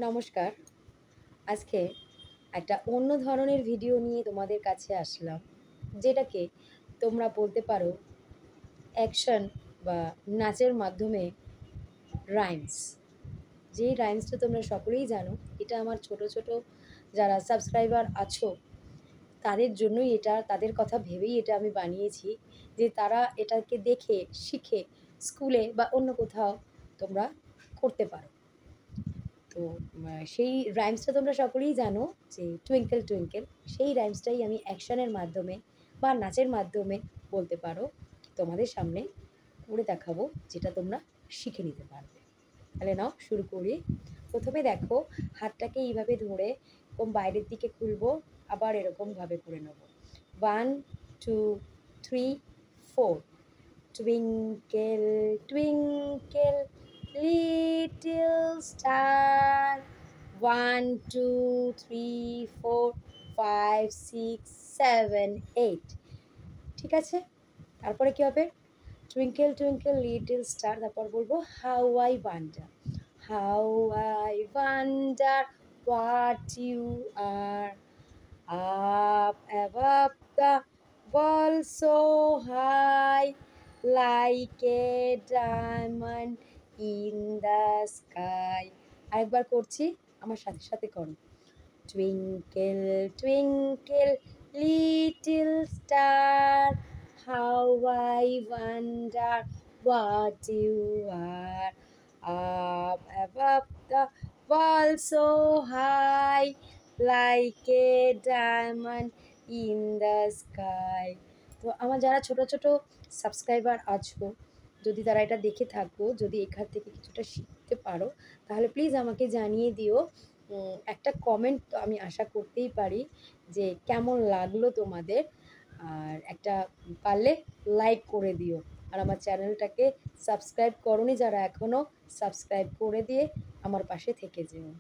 নমস্কার। আজকে একটা অন্য ধরনের ভিডিও নিয়ে তোমাদের কাছে আসলাম। যেটাকে তোমরা বলতে পারো অ্যাকশন বা নাচের মাধ্যমে রাইমস। যেই রাইমসটা তোমরা সকলেই জানো। এটা আমার ছোট, ছোট যারা সাবস্ক্রাইবার আছো তাদের জন্যই এটা, তাদের কথা ভেবেই এটা আমি বানিয়েছি। যে তারা এটাকে দেখে, শিখে স্কুলে বা অন্য কোথাও তোমরা করতে পারো। তো সেই রাইমসটা তোমরা সকলেই জানো যে টুইঙ্কেল টুইঙ্কেল, সেই রাইমসটাই আমি অ্যাকশনের মাধ্যমে বা নাচের মাধ্যমে বলতে পারো তোমাদের সামনে করে দেখাবো, যেটা তোমরা শিখে নিতে পারবে। তাহলে নাও শুরু করি। প্রথমে দেখো, হাতটাকে এইভাবে ধরে এরকম বাইরের দিকে খুলবো, আবার এরকমভাবে করে নেবো। 1 2 3 4। Twinkle twinkle little star, 1 2 3 4 5 6 7 8। ঠিক আছে, তারপরে কি হবে? টুইঙ্কেল টুইঙ্কেল লিটল স্টার, তারপর বলবো how I wonder, how I wonder what you are, up above the world so high, like a diamond in the sky. আরেকবার করছি, আমার সাথে সাথে করো। Twinkle twinkle little star, how I wonder what you are, up above the world so high, like a diamond in the sky. তো আমার যারা ছোট ছোট সাবস্ক্রাইবার আছো, যদি তারা এটা দেখে থাকো, যদি এখান থেকে কিছুটা শিখতে পারো, তাহলে প্লিজ আমাকে জানিয়ে দিও। একটা কমেন্ট তো আমি আশা করতেই পারি যে কেমন লাগলো তোমাদের। আর একটা পারলে লাইক করে দিও। আর আমার চ্যানেলটাকে সাবস্ক্রাইব করোনি যারা এখনও, সাবস্ক্রাইব করে দিয়ে আমার পাশে থেকে যেও।